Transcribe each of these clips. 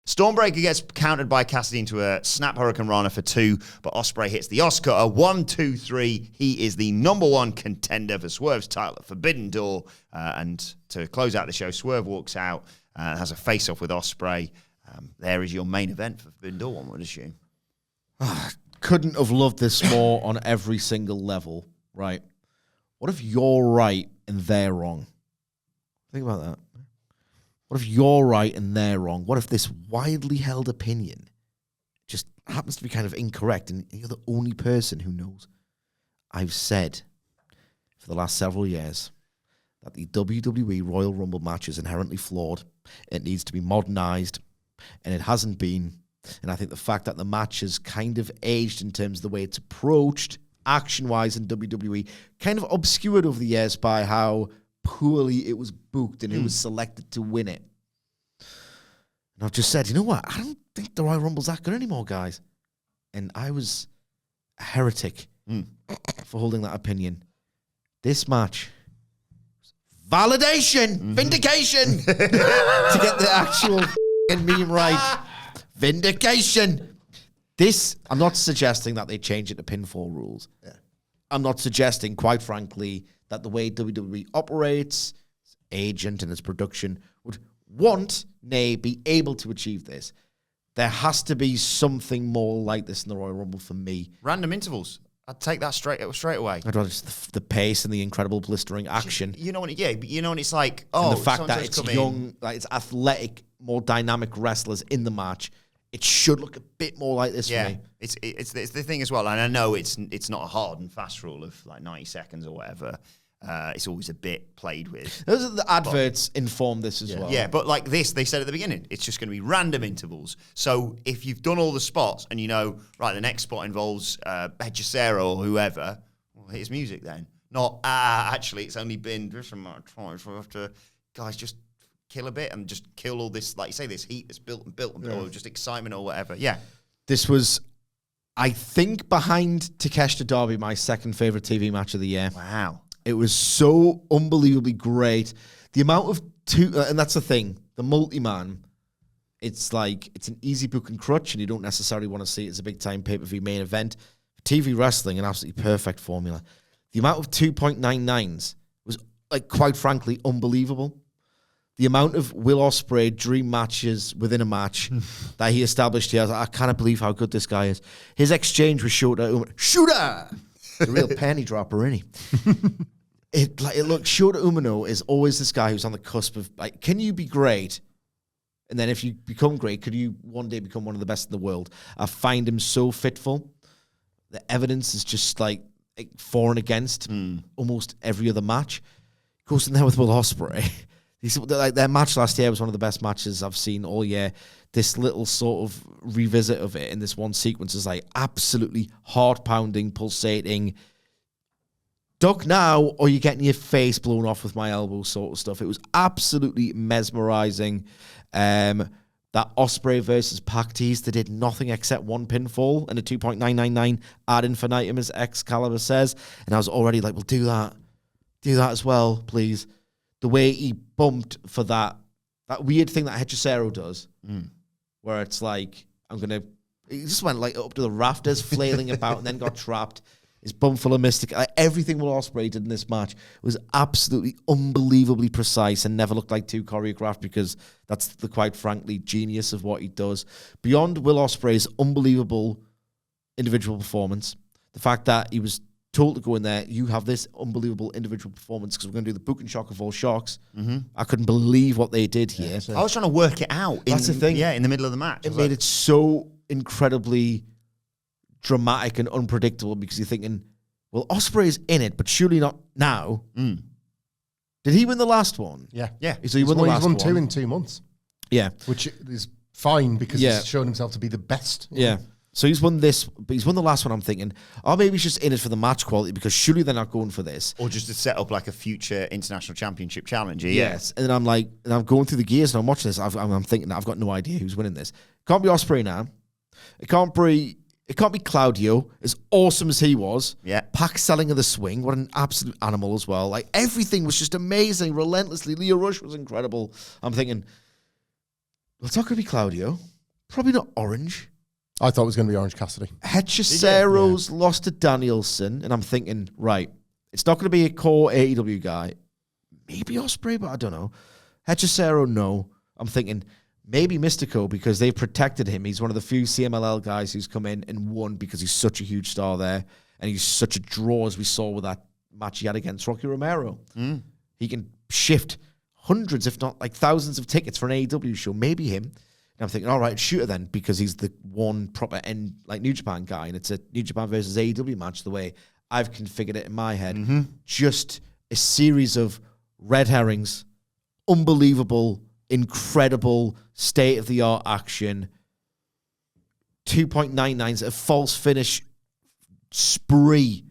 Stormbreaker gets countered by Cassidy into a snap Hurricane Rana for 2, but Ospreay hits the Oscar. 1, 2, 3. He is the number 1 contender for Swerve's title at Forbidden Door. And to close out the show, Swerve walks out and has a face-off with Ospreay. There is your main event for Forbidden Door, one would assume. Couldn't have loved this more on every single level, right? What if you're right and they're wrong? Think about that. What if you're right and they're wrong? What if this widely held opinion just happens to be kind of incorrect and you're the only person who knows? I've said for the last several years that the WWE Royal Rumble match is inherently flawed. It needs to be modernized, and it hasn't been. And I think the fact that the match has kind of aged in terms of the way it's approached action-wise in WWE, kind of obscured over the years by how poorly it was booked and who was selected to win it. And I've just said, you know what? I don't think the Royal Rumble's that good anymore, guys. And I was a heretic for holding that opinion. This match, validation, vindication, to get the actual meme right. Vindication. This, I'm not suggesting that they change it to pinfall rules. Yeah. I'm not suggesting, quite frankly, that the way WWE operates, its agent and its production would want, nay, be able to achieve this. There has to be something more like this in the Royal Rumble for me. Random intervals. I'd take that straight away. I'd rather just the pace and the incredible blistering action. You know when it's like, and the fact that it's young, like it's athletic, more dynamic wrestlers in the match. It should look a bit more like this for me. It's the thing as well, and I know it's not a hard and fast rule of like 90 seconds or whatever. It's always a bit played with. Those are the adverts inform this as well. Yeah, but like this, they said at the beginning, it's just going to be random intervals. So if you've done all the spots and you know, right, the next spot involves Hechicero or whoever, well, here's music then. Not, actually, it's only been this amount of time, so I have to, guys, just kill a bit and just kill all this, like you say, this heat that's built, or just excitement or whatever. Yeah. This was, I think, behind Takeshita Derby, my second favorite TV match of the year. Wow. It was so unbelievably great. The amount of and that's the thing, the multi-man, it's like, it's an easy book and crutch, and you don't necessarily want to see it as a big-time pay-per-view main event. TV wrestling, an absolutely perfect formula. The amount of 2.99s was, like, quite frankly, unbelievable. The amount of Will Ospreay dream matches within a match that he established here, I cannot believe how good this guy is. His exchange with Shota the real penny dropper, isn't he? Shota Umino is always this guy who's on the cusp of, like, can you be great? And then if you become great, could you one day become one of the best in the world? I find him so fitful. The evidence is just like for and against almost every other match. Goes in there with Will Ospreay. Like their match last year was one of the best matches I've seen all year. This little sort of revisit of it in this one sequence is like absolutely heart-pounding, pulsating. Duck now, or you're getting your face blown off with my elbow sort of stuff. It was absolutely mesmerizing. That Ospreay versus Pac tease, they did nothing except one pinfall and a 2.999 ad infinitum, as Excalibur says. And I was already like, well, do that as well, please. The way he bumped for that weird thing that Hechicero does, where it's like, he just went like up to the rafters, flailing about, and then got trapped. His bump full of mystic. Everything Will Ospreay did in this match was absolutely unbelievably precise and never looked like too choreographed, because that's the, quite frankly, genius of what he does. Beyond Will Ospreay's unbelievable individual performance, the fact that he was told to go in there, you have this unbelievable individual performance because we're going to do the book and shock of all shocks. I couldn't believe what they did here. I was trying to work it out. That's the thing. Yeah, in the middle of the match. It made it so incredibly dramatic and unpredictable, because you're thinking, well, Ospreay's in it, but surely not now. Did he win the last one? Yeah. So he won the last one. He's won 2 in 2 months. Yeah. Which is fine, because he's shown himself to be the best. Yeah. So he's won this, but he's won the last one. I'm thinking, maybe he's just in it for the match quality, because surely they're not going for this. Or just to set up like a future international championship challenger. Yes. And then I'm like, and I'm going through the gears and I'm watching this. I'm thinking, I've got no idea who's winning this. Can't be Ospreay now. It can't be Claudio, as awesome as he was. Yeah. Pac selling of the swing. What an absolute animal as well. Like, everything was just amazing, relentlessly. Leo Rush was incredible. I'm thinking, well, it's not going to be Claudio. Probably not Orange. I thought it was going to be Orange Cassidy. Hechicero's lost to Danielson, and I'm thinking, right, it's not going to be a core AEW guy. Maybe Ospreay, but I don't know. Hechicero, no. I'm thinking maybe Mystico because they've protected him. He's one of the few CMLL guys who's come in and won because he's such a huge star there, and he's such a draw, as we saw with that match he had against Rocky Romero. He can shift hundreds, if not like thousands of tickets for an AEW show. Maybe him. And I'm thinking, all right, shoot her then, because he's the one proper like New Japan guy, and it's a New Japan versus AEW match the way I've configured it in my head. Just a series of red herrings, unbelievable, incredible, state-of-the-art action, 2.99s, a false finish spree.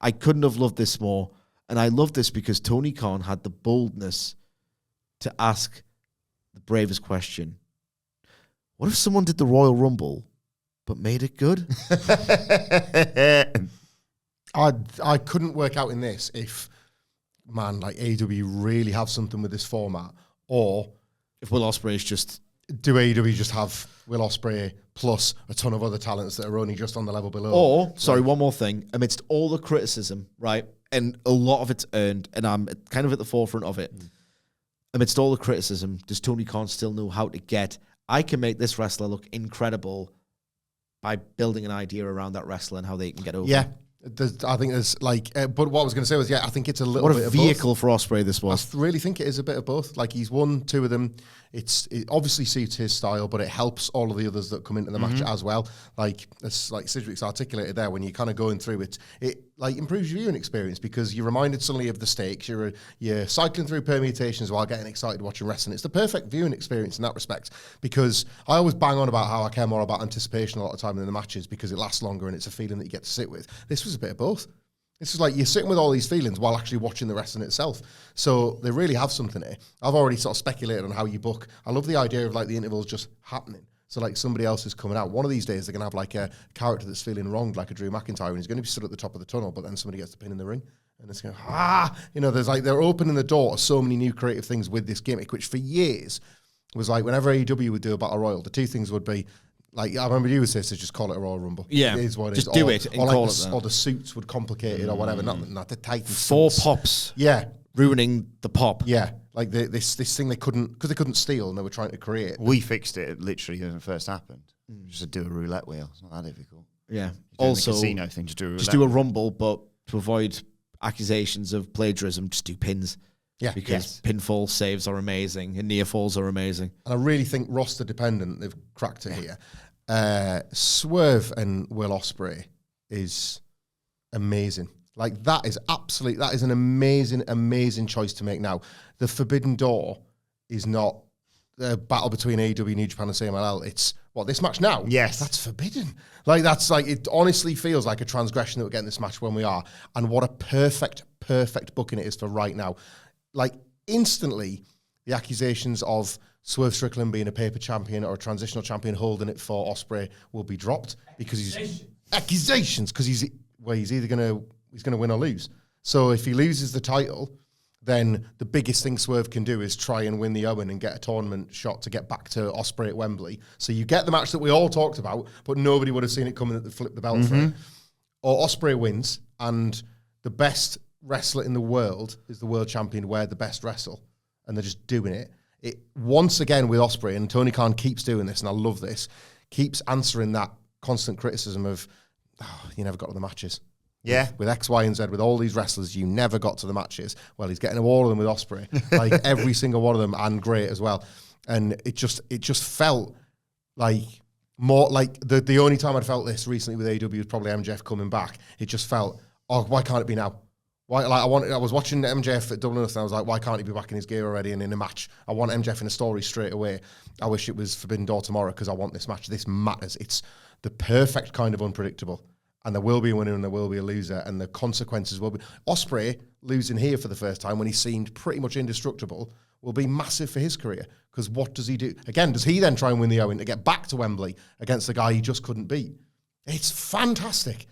I couldn't have loved this more. And I love this because Tony Khan had the boldness to ask the bravest question. What if someone did the Royal Rumble but made it good? I couldn't work out in this if, man, like AEW really have something with this format, or if Will Ospreay's just... Do AEW just have Will Ospreay plus a ton of other talents that are only just on the level below? Or, sorry, one more thing. Amidst all the criticism, right, and a lot of it's earned, and I'm kind of at the forefront of it, amidst all the criticism, does Tony Khan still know how to get... I can make this wrestler look incredible by building an idea around that wrestler and how they can get over. Yeah, I think there's like, but what I was going to say was, I think it's a little bit of both. What a vehicle for Ospreay this was. I really think it is a bit of both. Like, he's won 2 of them. It obviously suits his style, but it helps all of the others that come into the match as well. Like, it's like Sidgwick's articulated there, when you're kind of going through it, it like improves your viewing experience because you're reminded suddenly of the stakes. You're cycling through permutations while getting excited watching wrestling. It's the perfect viewing experience in that respect, because I always bang on about how I care more about anticipation a lot of time than the matches because it lasts longer and it's a feeling that you get to sit with. This was a bit of both. This is like you're sitting with all these feelings while actually watching the wrestling itself. So they really have something here. I've already sort of speculated on how you book. I love the idea of like the intervals just happening. So like somebody else is coming out. One of these days they're going to have like a character that's feeling wronged, like a Drew McIntyre, and he's going to be stood at the top of the tunnel, but then somebody gets the pin in the ring. And it's going, there's like, they're opening the door to so many new creative things with this gimmick, which for years was like whenever AEW would do a Battle Royal, the 2 things would be, like, I remember you would say, so just call it a Royal Rumble. Yeah. It is what it just is. do it and or call like it that. Or the suits would complicate it or whatever. Not the Titans. 4 suits. pops. Yeah. Ruining the pop. Yeah. Like this thing they couldn't steal and they were trying to create. We fixed it literally when it first happened. Just to do a roulette wheel. It's not that difficult. Yeah. Also, the casino thing, just do a roulette just do a wheel. rumble, but to avoid accusations of plagiarism, just do pins. Yeah. Because pinfall saves are amazing and near falls are amazing. And I really think roster dependent, they've cracked it here. Swerve and Will Ospreay is amazing. Like, that is an amazing choice to make now. The Forbidden Door is not a battle between AEW, New Japan and CMLL. It's, this match now? Yes. That's forbidden. Like, that's like, it honestly feels like a transgression that we're getting this match when we are. And what a perfect booking it is for right now. Like, instantly, the accusations of Swerve Strickland being a paper champion or a transitional champion holding it for Ospreay will be dropped because he's either going to win or lose. So if he loses the title, then the biggest thing Swerve can do is try and win the Owen and get a tournament shot to get back to Ospreay at Wembley. So you get the match that we all talked about, but nobody would have seen it coming that they flip the belt for it. Or Ospreay wins, and the best wrestler in the world is the world champion where the best wrestle, and they're just doing it. It once again with Ospreay, and Tony Khan keeps doing this, and I love this, keeps answering that constant criticism of, you never got to the matches. Yeah. With X, Y, and Z, with all these wrestlers, you never got to the matches. Well, he's getting all of them with Ospreay, like every single one of them, and great as well. And it just felt like more like the only time I'd felt this recently with AEW was probably MJF coming back. It just felt, why can't it be now? Why? Like I was watching MJF at Dublin, and I was like, why can't he be back in his gear already and in a match? I want MJF in a story straight away. I wish it was Forbidden Door tomorrow because I want this match. This matters. It's the perfect kind of unpredictable. And there will be a winner and there will be a loser, and the consequences will be... Ospreay losing here for the first time when he seemed pretty much indestructible will be massive for his career, because what does he do? Again, does he then try and win the Owen to get back to Wembley against the guy he just couldn't beat? It's fantastic.